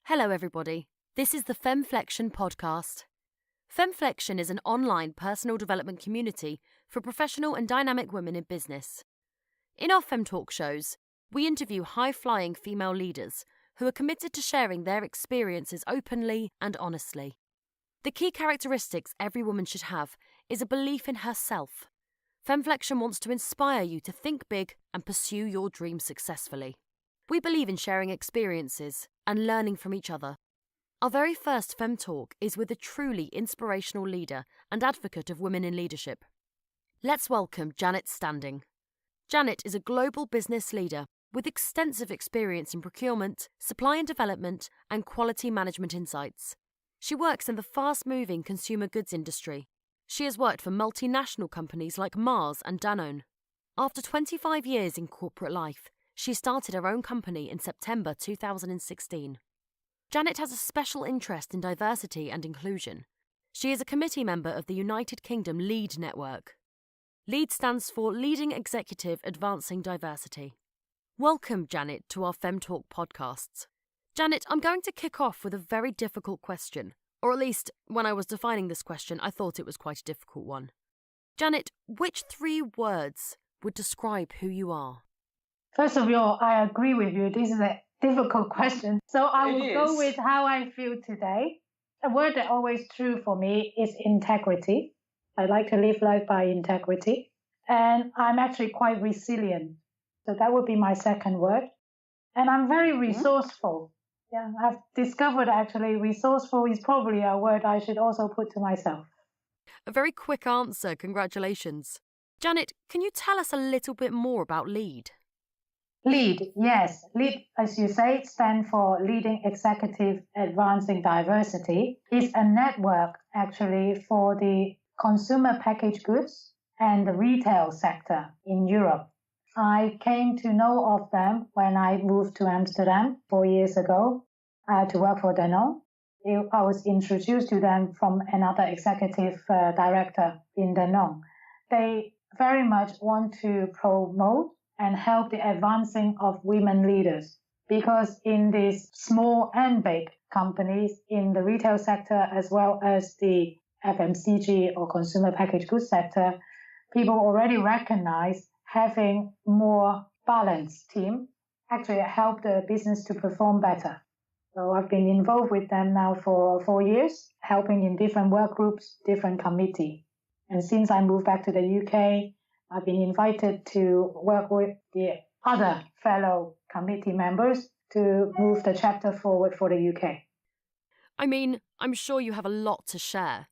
Hello everybody, this is the Femflexion podcast. Femflexion is an online personal development community for professional and dynamic women in business. In our Fem Talk shows, we interview high-flying female leaders who are committed to sharing their experiences openly and honestly. The key characteristics every woman should have is a belief in herself. Femflexion wants to inspire you to think big and pursue your dreams successfully. We believe in sharing experiences and learning from each other. Our very first Fem Talk is with a truly inspirational leader and advocate of women in leadership. Let's welcome Janet Standing. Janet is a global business leader with extensive experience in procurement, supply and development, and quality management insights. She works in the fast-moving consumer goods industry. She has worked for multinational companies like Mars and Danone. After 25 years in corporate life, she started her own company in September 2016. Janet has a special interest in diversity and inclusion. She is a committee member of the United Kingdom LEAD network. LEAD stands for Leading Executive Advancing Diversity. Welcome, Janet, to our Fem Talk podcasts. Janet, I'm going to kick off with a very difficult question, or at least when I was defining this question, I thought it was quite a difficult one. Janet, which 3 words would describe who you are? First of all, I agree with you. This is a difficult question. So I will go with how I feel today. A word that always true for me is integrity. I like to live life by integrity. And I'm actually quite resilient. So that would be my second word. And I'm very resourceful. Yeah, I've discovered actually resourceful is probably a word I should also put to myself. A very quick answer. Congratulations. Janet, can you tell us a little bit more about LEAD? LEAD, yes. LEAD, as you say, stands for Leading Executive Advancing Diversity. It's a network actually for the consumer packaged goods and the retail sector in Europe. I came to know of them when I moved to Amsterdam 4 years ago to work for Danone. I was introduced to them from another executive director in Danone. They very much want to promote and help the advancing of women leaders. Because in these small and big companies in the retail sector, as well as the FMCG or consumer packaged goods sector, people already recognize having more balanced team actually help the business to perform better. So I've been involved with them now for 4 years, helping in different work groups, different committee. And since I moved back to the UK, I've been invited to work with the other fellow committee members to move the chapter forward for the UK. I mean, I'm sure you have a lot to share.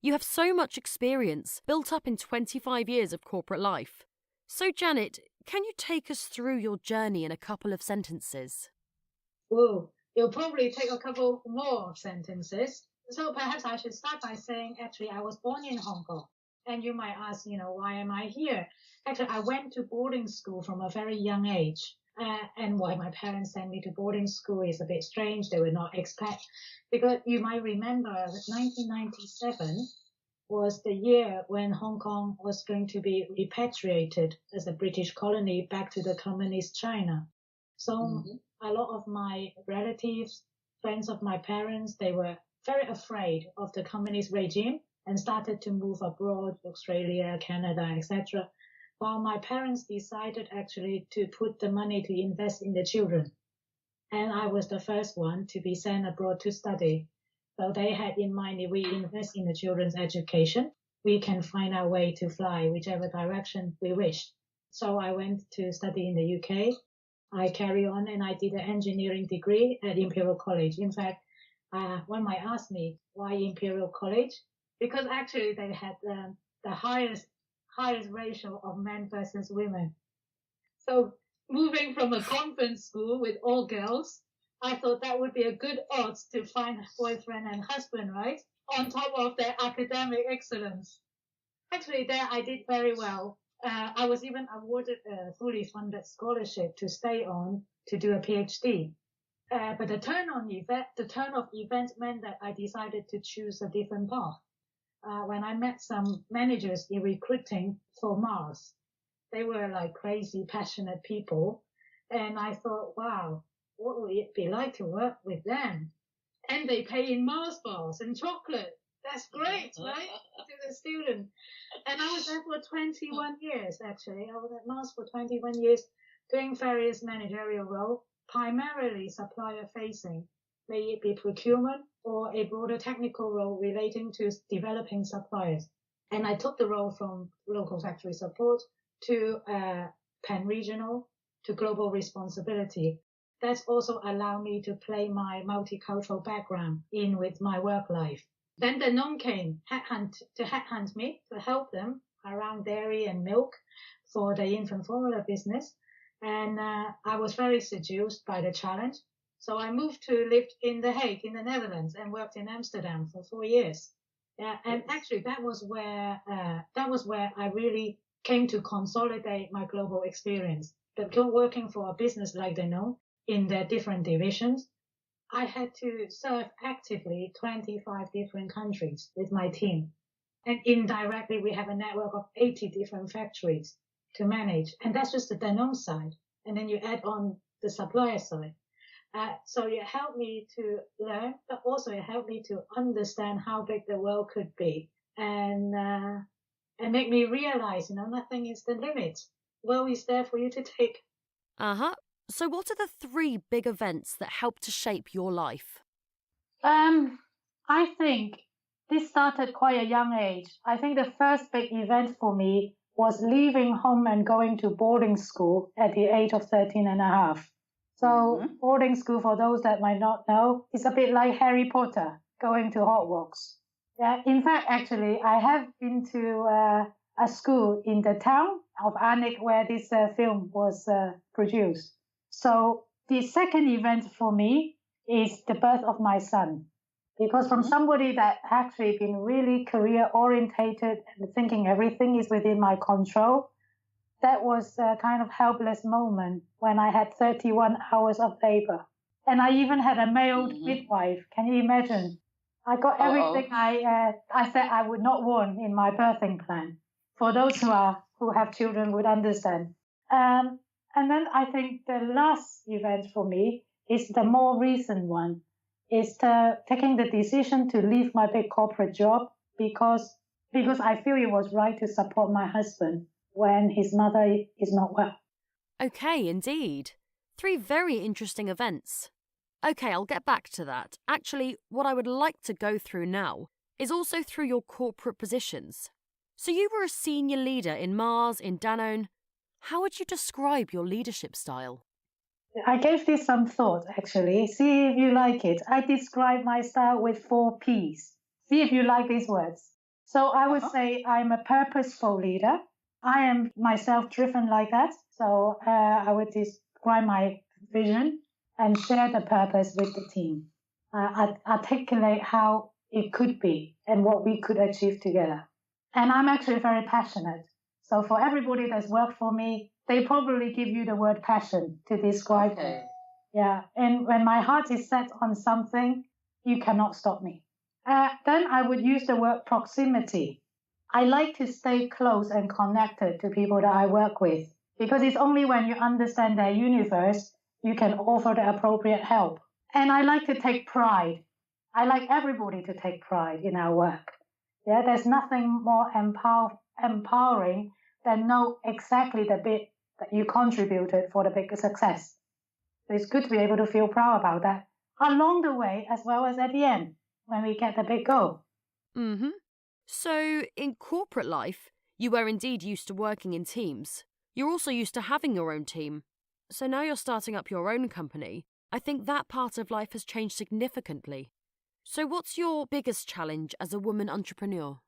You have so much experience built up in 25 years of corporate life. So, Janet, can you take us through your journey in a couple of sentences? Oh, it'll probably take a couple more sentences. So perhaps I should start by saying, actually, I was born in Hong Kong. And you might ask, why am I here? Actually, I went to boarding school from a very young age. And why my parents sent me to boarding school is a bit strange. They were not expect. Because you might remember that 1997 was the year when Hong Kong was going to be repatriated as a British colony back to the communist China. So a lot of my relatives, friends of my parents, they were very afraid of the communist regime and started to move abroad, Australia, Canada, etc. While my parents decided actually to put the money to invest in the children. And I was the first one to be sent abroad to study. So they had in mind, if we invest in the children's education, we can find our way to fly whichever direction we wish. So I went to study in the UK. I carry on and I did an engineering degree at Imperial College. In fact, one might ask me, why Imperial College? Because actually they had the highest ratio of men versus women. So moving from a convent school with all girls, I thought that would be a good odds to find a boyfriend and husband, right? On top of their academic excellence. Actually, there I did very well. I was even awarded a fully funded scholarship to stay on to do a PhD. But the turn of events meant that I decided to choose a different path. When I met some managers in recruiting for Mars, they were like crazy, passionate people. And I thought, wow, what would it be like to work with them? And they pay in Mars bars and chocolate. That's great, right? To the student. And I was there for 21 years, actually. I was at Mars for 21 years, doing various managerial roles, primarily supplier facing, may it be procurement or a broader technical role relating to developing suppliers. And I took the role from local factory support to pan-regional to global responsibility. That's also allowed me to play my multicultural background in with my work life. Then Danone came to headhunt me to help them around dairy and milk for the infant formula business. And I was very seduced by the challenge. So I moved to live in The Hague in the Netherlands and worked in Amsterdam for 4 years. And actually that was where I really came to consolidate my global experience. But working for a business like Danone in their different divisions, I had to serve actively 25 different countries with my team. And indirectly, we have a network of 80 different factories to manage. And that's just the Danone side. And then you add on the supplier side. So it helped me to learn, but also it helped me to understand how big the world could be. And make me realize, nothing is the limit. World is there for you to take. Uh-huh. So what are the 3 big events that helped to shape your life? I think this started quite a young age. I think the first big event for me was leaving home and going to boarding school at the age of 13 and a half. So boarding school, for those that might not know, is a bit like Harry Potter going to Hogwarts. Yeah, in fact, actually, I have been to a school in the town of Arnik where this film was produced. So the second event for me is the birth of my son. Because from somebody that actually been really career orientated and thinking everything is within my control, that was a kind of helpless moment when I had 31 hours of labor. And I even had a male midwife. Can you imagine? I got everything I said I would not want in my birthing plan. For those who have children would understand. And then I think the last event for me is the more recent one, is taking the decision to leave my big corporate job because I feel it was right to support my husband when his mother is not well. Okay, indeed. 3 very interesting events. Okay, I'll get back to that. Actually, what I would like to go through now is also through your corporate positions. So you were a senior leader in Mars, in Danone. How would you describe your leadership style? I gave this some thought, actually. See if you like it. I describe my style with 4 Ps. See if you like these words. So I would say I'm a purposeful leader. I am myself driven like that. So I would describe my vision and share the purpose with the team. Articulate how it could be and what we could achieve together. And I'm actually very passionate. So for everybody that's worked for me, they probably give you the word passion to describe it. Yeah, and when my heart is set on something, you cannot stop me. Then I would use the word proximity. I like to stay close and connected to people that I work with because it's only when you understand their universe you can offer the appropriate help. And I like to take pride. I like everybody to take pride in our work. Yeah, there's nothing more empowering than know exactly the bit that you contributed for the bigger success. So it's good to be able to feel proud about that along the way as well as at the end when we get the big goal. So in corporate life, you were indeed used to working in teams. You're also used to having your own team. So now you're starting up your own company. I think that part of life has changed significantly. So what's your biggest challenge as a woman entrepreneur?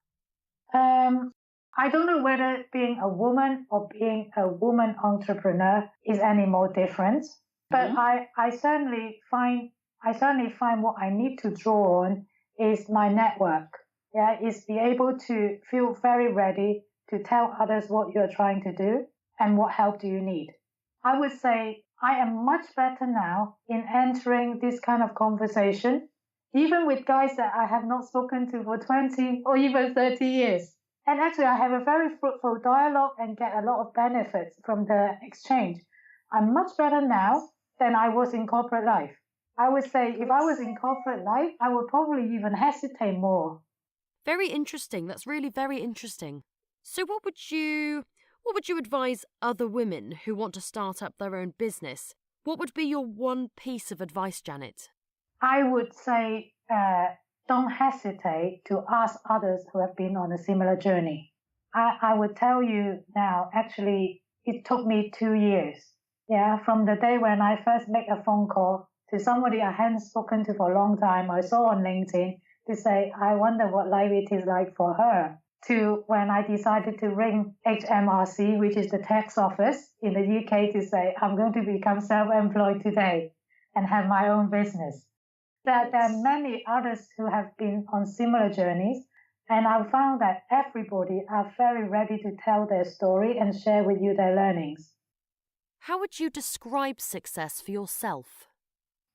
I don't know whether being a woman or being a woman entrepreneur is any more different, but I certainly find what I need to draw on is my network. Yeah, is be able to feel very ready to tell others what you're trying to do and what help do you need. I would say I am much better now in entering this kind of conversation, even with guys that I have not spoken to for 20 or even 30 years. And actually, I have a very fruitful dialogue and get a lot of benefits from the exchange. I'm much better now than I was in corporate life. I would say if I was in corporate life, I would probably even hesitate more. Very interesting. That's really very interesting. So what would you advise other women who want to start up their own business? What would be your one piece of advice, Janet? I would say don't hesitate to ask others who have been on a similar journey. I would tell you now, actually, it took me 2 years. Yeah, from the day when I first make a phone call to somebody I hadn't spoken to for a long time, I saw on LinkedIn, to say, I wonder what life it is like for her, to when I decided to ring HMRC, which is the tax office in the UK, to say, I'm going to become self-employed today and have my own business. There are many others who have been on similar journeys, and I've found that everybody are very ready to tell their story and share with you their learnings. How would you describe success for yourself?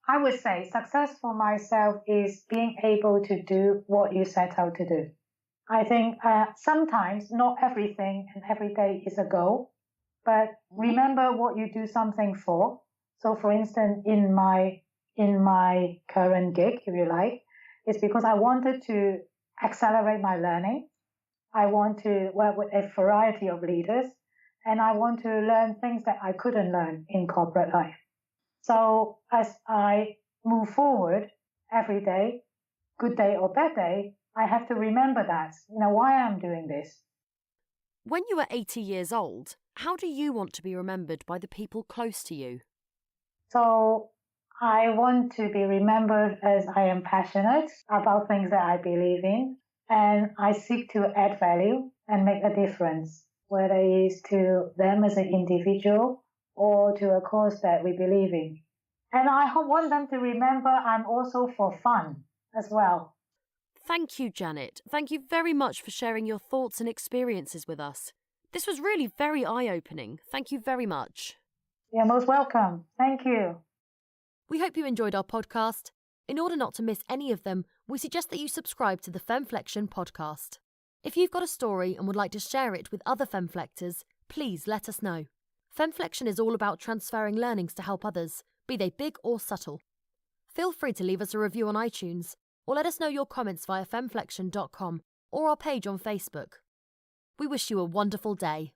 I would say success for myself is being able to do what you set out to do. I think sometimes not everything and every day is a goal, but remember what you do something for. So for instance, in my current gig, if you like, it's because I wanted to accelerate my learning. I want to work with a variety of leaders, and I want to learn things that I couldn't learn in corporate life. So as I move forward every day, good day or bad day, I have to remember that, why I'm doing this. When you are 80 years old, how do you want to be remembered by the people close to you? So I want to be remembered as I am passionate about things that I believe in, and I seek to add value and make a difference, whether it is to them as an individual or to a cause that we believe in. And I want them to remember I'm also for fun as well. Thank you, Janet. Thank you very much for sharing your thoughts and experiences with us. This was really very eye-opening. Thank you very much. You're most welcome. Thank you. We hope you enjoyed our podcast. In order not to miss any of them, we suggest that you subscribe to the Femflection podcast. If you've got a story and would like to share it with other Femflectors, please let us know. Femflection is all about transferring learnings to help others, be they big or subtle. Feel free to leave us a review on iTunes or let us know your comments via femflection.com or our page on Facebook. We wish you a wonderful day.